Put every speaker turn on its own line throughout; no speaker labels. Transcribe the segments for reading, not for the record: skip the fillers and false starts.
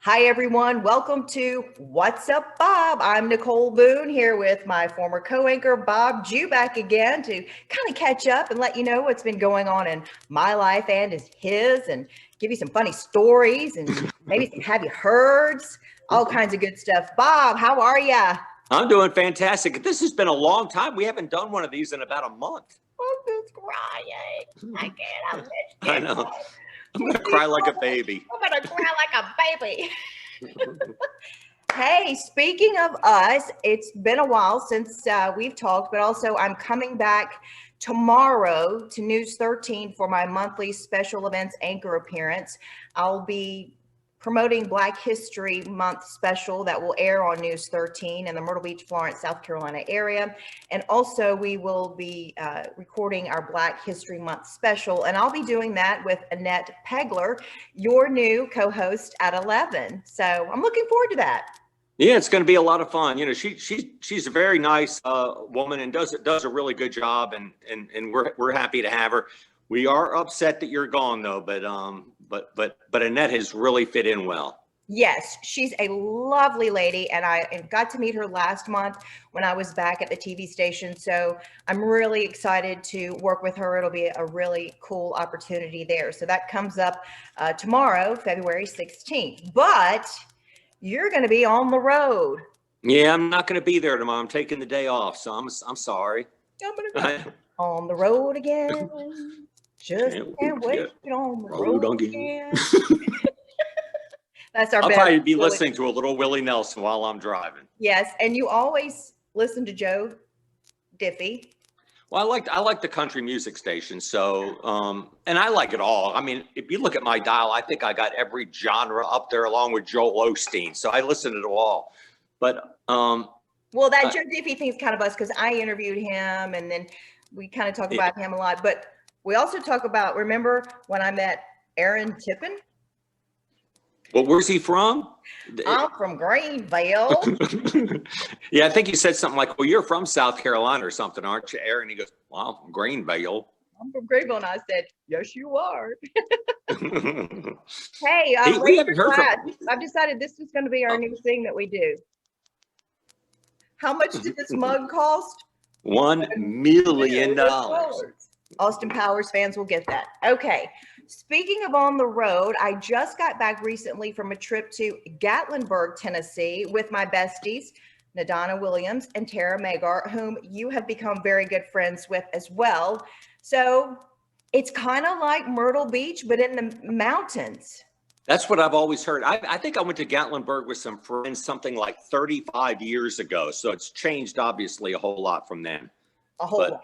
Hi, everyone. Welcome to What's Up, Bob? I'm Nicole Boone here with my former co-anchor, Bob Jew, back again to kind of catch up and let you know what's been going on in my life and his, and give you some funny stories and maybe some have you heards, all kinds of good stuff. Bob, how are ya?
I'm doing fantastic. This has been a long time. We haven't done one of these in about a month.
I'm just crying. I can't.
I know. I'm going to cry like a baby.
I'm going to cry like a baby. Hey, speaking of us, it's been a while since we've talked, but also I'm coming back tomorrow to News 13 for my monthly special events anchor appearance. I'll be promoting Black History Month special that will air on News 13 in the Myrtle Beach, Florence, South Carolina area. And also we will be recording our Black History Month special. And I'll be doing that with Annette Peagler, your new co-host at 11. So I'm looking forward to that.
Yeah, it's going to be a lot of fun. You know, she's a very nice woman and does a really good job, and we're happy to have her. We are upset that you're gone though, but Annette has really fit in well.
Yes, she's a lovely lady, and I got to meet her last month when I was back at the TV station. So I'm really excited to work with her. It'll be a really cool opportunity there. So that comes up tomorrow, February 16th. But you're going to be on the road.
Yeah, I'm not going to be there tomorrow. I'm taking the day off, so I'm sorry.
I'm going to go on the road again. Just can't wait to get on the road again. That's our
I'll
best.
probably be listening to a little Willie Nelson while I'm driving.
Yes, and you always listen to Joe Diffie.
Well, I like the country music station, so and I like it all. I mean, if you look at my dial, I think I got every genre up there along with Joel Osteen. So I listen to it all. But
well, that Joe Diffie thing is kind of us because I interviewed him, and then we kind of talk about him a lot. But we also talk about, remember when I met Aaron Tippin?
Well, where's he from?
I'm from Greenville.
Yeah, I think you said something like, well, you're from South Carolina or something, aren't you, Aaron? He goes, well, I'm from Greenville.
I'm from Greenville. And I said, yes, you are. Hey,
we haven't heard from
I've decided this is going to be our new thing that we do. How much did this mug cost?
$1 million.
Austin Powers fans will get that. Okay. Speaking of on the road, I just got back recently from a trip to Gatlinburg, Tennessee with my besties, Nadana Williams and Tara Magar, whom you have become very good friends with as well. So it's kind of like Myrtle Beach, but in the mountains.
That's what I've always heard. I think I went to Gatlinburg with some friends something like 35 years ago. So it's changed, obviously, a whole lot from then.
A whole lot.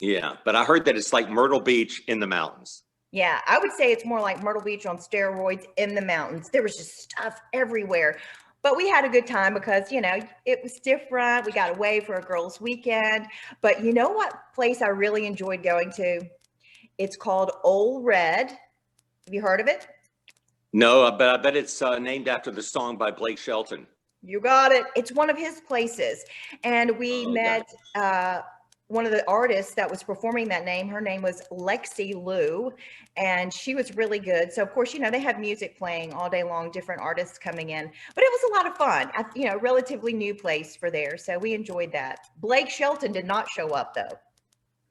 Yeah, but I heard that it's like Myrtle Beach in the mountains.
Yeah, I would say it's more like Myrtle Beach on steroids in the mountains. There was just stuff everywhere. But we had a good time because, you know, it was different. We got away for a girls' weekend. But you know what place I really enjoyed going to? It's called Old Red. Have you heard of it?
No, but I bet it's named after the song by Blake Shelton.
You got it. It's one of his places. And we met one of the artists that was performing that name. Her name was Lexi Lou, and she was really good. So of course, you know, they have music playing all day long, different artists coming in, but it was a lot of fun. You know, relatively new place for there. So we enjoyed that. Blake Shelton did not show up though.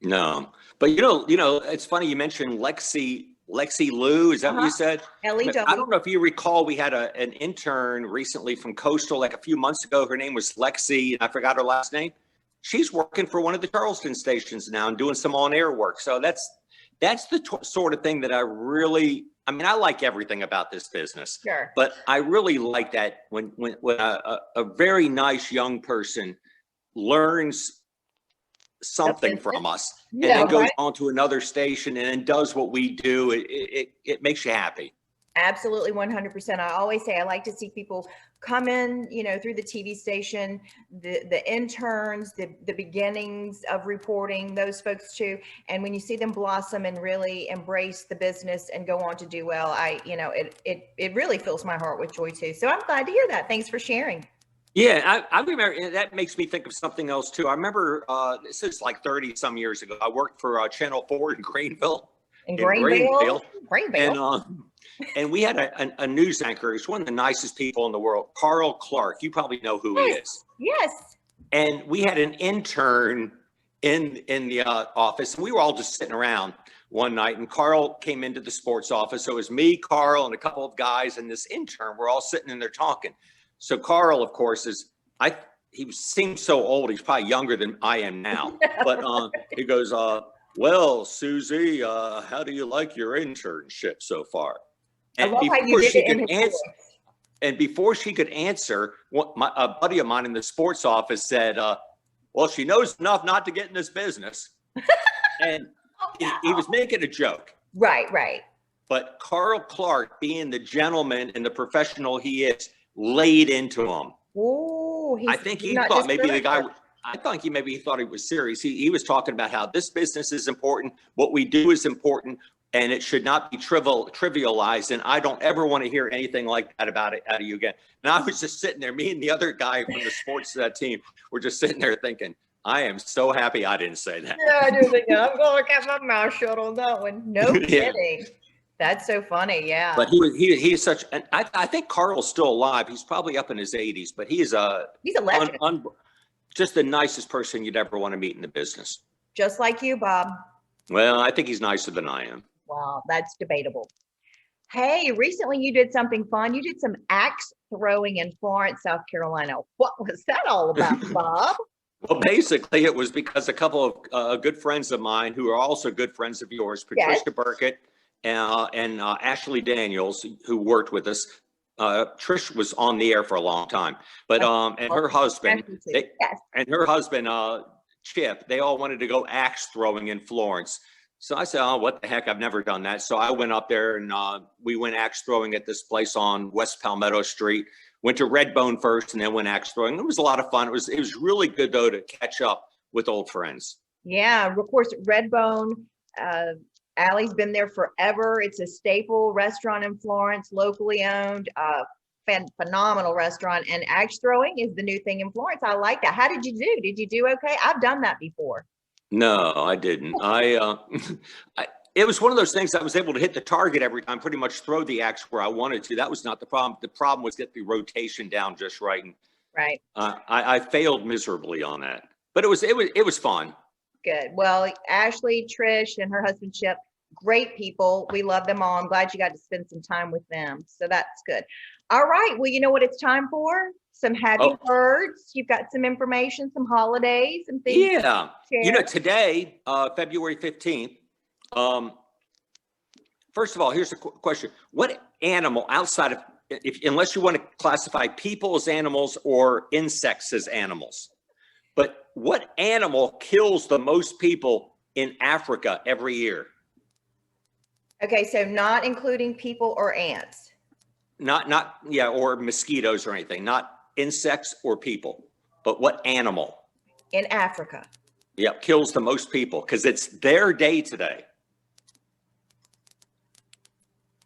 No, but you know, it's funny you mentioned Lexi Lou. Is that what you said?
L-E-W.
I don't know if you recall, we had an intern recently from Coastal, like a few months ago. Her name was Lexi, and I forgot her last name. She's working for one of the Charleston stations now and doing some on-air work. So that's the sort of thing that I mean, I like everything about this business.
Sure.
But I really like that when a very nice young person learns something from us and then goes on to another station and then does what we do, it makes you happy.
Absolutely, 100%. I always say I like to see people come in, you know, through the TV station, the interns, the beginnings of reporting, those folks too. And when you see them blossom and really embrace the business and go on to do well, it really fills my heart with joy too. So I'm glad to hear that. Thanks for sharing.
Yeah, I remember. That makes me think of something else too. I remember this is like 30 some years ago. I worked for Channel 4 in Greenville.
Greenville.
And And we had a news anchor. He's one of the nicest people in the world, Carl Clark. You probably know who he is.
Yes.
And we had an intern in the office, and we were all just sitting around one night. And Carl came into the sports office. So it was me, Carl, and a couple of guys, and this intern. We're all sitting in there talking. So Carl, of course, he seems so old. He's probably younger than I am now. But he goes, well, Susie, how do you like your internship so far? And before she could answer, a buddy of mine in the sports office said, well, she knows enough not to get in this business. And he was making a joke.
Right.
But Carl Clark, being the gentleman and the professional he is, laid into him.
Oh,
I think he thought maybe the guy, I think he thought he was serious. He was talking about how this business is important, what we do is important, and it should not be trivialized. And I don't ever want to hear anything like that out of you again. And I was just sitting there, me and the other guy from the sports team were just sitting there thinking, I am so happy I didn't say that.
Yeah, I do think I'm going to keep my mouth shut on that one. No kidding. That's so funny. Yeah.
But he's such, and I think Carl's still alive. He's probably up in his 80s, but he's a legend. Just the nicest person you'd ever want to meet in the business.
Just like you, Bob.
Well, I think he's nicer than I am.
Wow, that's debatable. Hey, recently you did something fun. You did some axe throwing in Florence, South Carolina. What was that all about, Bob?
Well, basically, it was because a couple of good friends of mine who are also good friends of yours, Patricia Burkett and Ashley Daniels, who worked with us. Trish was on the air for a long time, but and her husband, Chip, they all wanted to go axe throwing in Florence. So I said, oh, what the heck? I've never done that. So I went up there and we went axe throwing at this place on West Palmetto Street. Went to Redbone first and then went axe throwing. It was a lot of fun. It was really good, though, to catch up with old friends. Yeah,
of course, Redbone. Allie's been there forever. It's a staple restaurant in Florence, locally owned, phenomenal restaurant. And axe throwing is the new thing in Florence. I like that. How did you do? Did you do okay? I've done that before.
No, I didn't. It was one of those things I was able to hit the target every time, pretty much throw the axe where I wanted to. That was not the problem. The problem was get the rotation down just right. And,
right.
I failed miserably on that, but it was fun.
Good. Well, Ashley, Trish, and her husband Chip, great people. We love them all. I'm glad you got to spend some time with them. So that's good. All right. Well, you know what it's time for? Some happy birds. You've got some information, some holidays and things.
Yeah. You know, today, February 15th, first of all, here's a question. What animal outside of, unless you want to classify people as animals or insects as animals, but what animal kills the most people in Africa every year?
Okay, so not including people or ants.
Or mosquitoes or anything, not insects or people, but what animal?
In Africa.
Yep, kills the most people because it's their day today.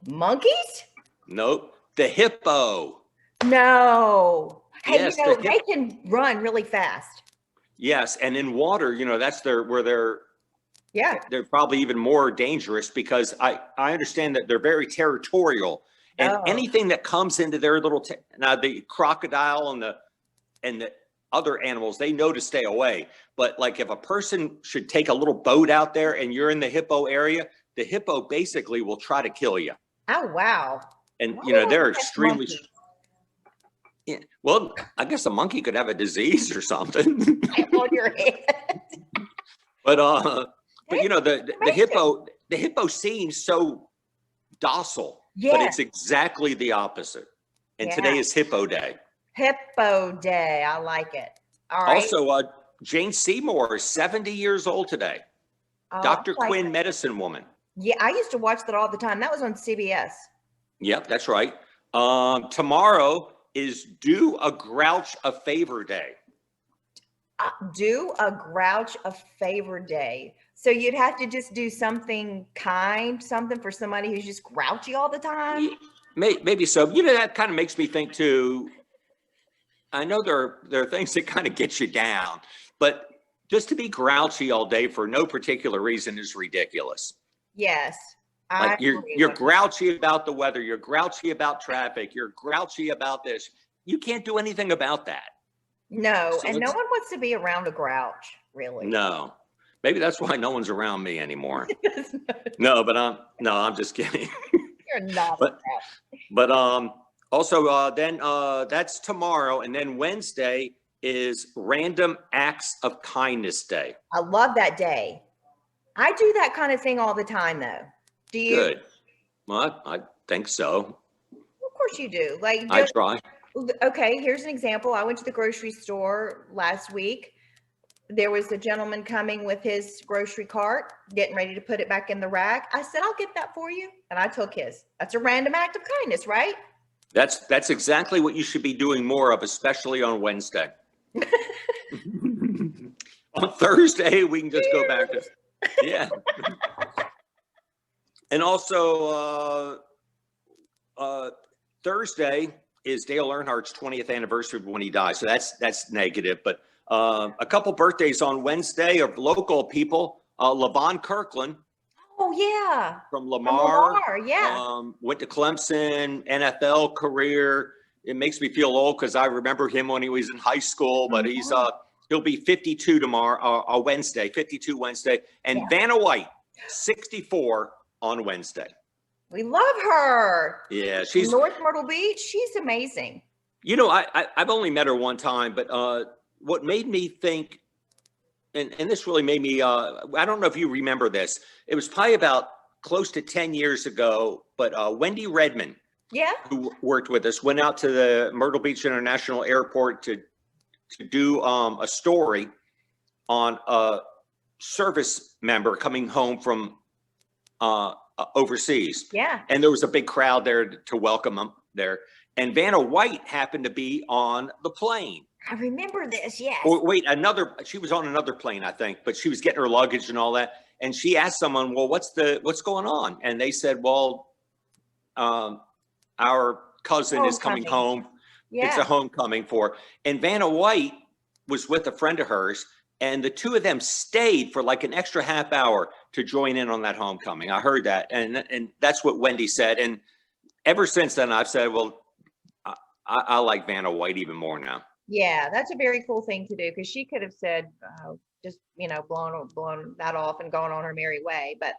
Monkeys?
Nope. The hippo.
No. Hey,
yes,
they can run really fast.
Yes, and in water, that's where they're probably even more dangerous because I understand that they're very territorial, and anything that comes into their little now the crocodile and the other animals, they know to stay away. But like if a person should take a little boat out there and you're in the hippo area, the hippo basically will try to kill you.
Oh wow!
And they're extremely. Yeah, well, I guess a monkey could have a disease or something.
On your head.
But the hippo seems so docile, but it's exactly the opposite. And today is Hippo Day.
Hippo Day, I like it. All right.
Also, Jane Seymour is 70 years old today. Dr. Quinn, medicine woman.
Yeah, I used to watch that all the time. That was on CBS.
Yep, that's right. Tomorrow is Do a Grouch a Favor Day.
Do a grouch a favor day. So you'd have to just do something kind, something for somebody who's just grouchy all the time?
Maybe so. That kind of makes me think too. I know there are things that kind of get you down, but just to be grouchy all day for no particular reason is ridiculous.
Yes.
Like
I
you're
agree
you're
with-
grouchy about the weather, you're grouchy about traffic, you're grouchy about this. You can't do anything about that.
No,
So
and no
it's-
one wants to be around a grouch, really.
No. Maybe that's why no one's around me anymore. No, but I'm just kidding.
You're not a
But-
grouch.
But also then that's tomorrow, and then Wednesday is Random Acts of Kindness Day.
I love that day. I do that kind of thing all the time, though. Do you?
Good. Well, I think so.
Of course you do. Like,
I
just,
try.
okay, here's an example. I went to the grocery store last week. There was a gentleman coming with his grocery cart, getting ready to put it back in the rack. I said, I'll get that for you. And I took his. That's a random act of kindness, right?
That's exactly what you should be doing more of, especially on Wednesday. On Thursday, we can just go back to, yeah. And also, Thursday is Dale Earnhardt's 20th anniversary of when he died. So that's negative. But a couple birthdays on Wednesday of local people. Levon Kirkland
Oh, yeah.
from
From
Lamar.
Lamar, yeah.
Went to Clemson, NFL career. It makes me feel old because I remember him when he was in high school, but he'll be 52 tomorrow, Wednesday, 52 Wednesday. And
Yeah.
Vanna White, 64 on Wednesday.
We love her.
Yeah, she's,
North Myrtle Beach. She's amazing.
you know, I've only met her one time, but what made me think, and this really made me, I don't know if you remember this. It was probably about close to 10 years ago, but Wendy Redmond,
Yeah.
who worked with us, went out to the Myrtle Beach International Airport to do a story on a service member coming home from overseas.
Yeah.
And there was a big crowd there to welcome them there. And Vanna White happened to be on the plane.
I remember this. Yes.
Or wait, she was on another plane, I think, but she was getting her luggage and all that. And she asked someone, well, what's going on? And they said, well, our cousin is coming home.
Yeah.
It's a homecoming for, and Vanna White was with a friend of hers, and the two of them stayed for like an extra half hour to join in on that homecoming. I heard that. And that's what Wendy said. And ever since then I've said, well, I like Vanna White even more now.
Yeah, that's a very cool thing to do because she could have said, just, blown that off and gone on her merry way. But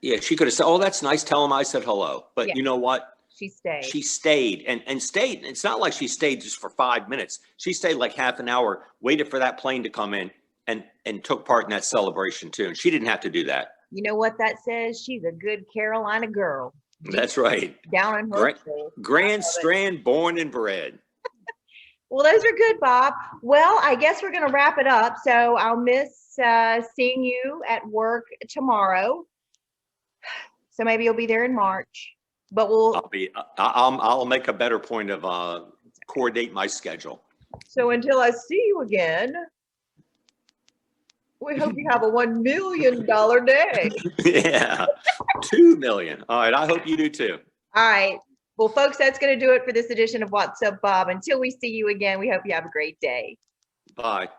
Yeah, she could have said, oh, that's nice. Tell him I said hello. But
Yeah.
you know what?
she stayed.
She stayed and stayed. It's not like she stayed just for 5 minutes. She stayed like half an hour, waited for that plane to come in and took part in that celebration too. And she didn't have to do that.
You know what that says? She's a good Carolina girl.
That's right.
Down in her
Right.
soul.
Grand Strand, born and bred.
Well, those are good, Bob. Well, I guess we're going to wrap it up. So I'll miss seeing you at work tomorrow. So maybe you'll be there in March. But
I'll make a better point of coordinate my schedule.
So until I see you again, we hope you have a $1 million day.
Yeah, 2 million. All right, I hope you do too.
All right. Well, folks, that's going to do it for this edition of What's Up, Bob. Until we see you again, we hope you have a great day.
Bye.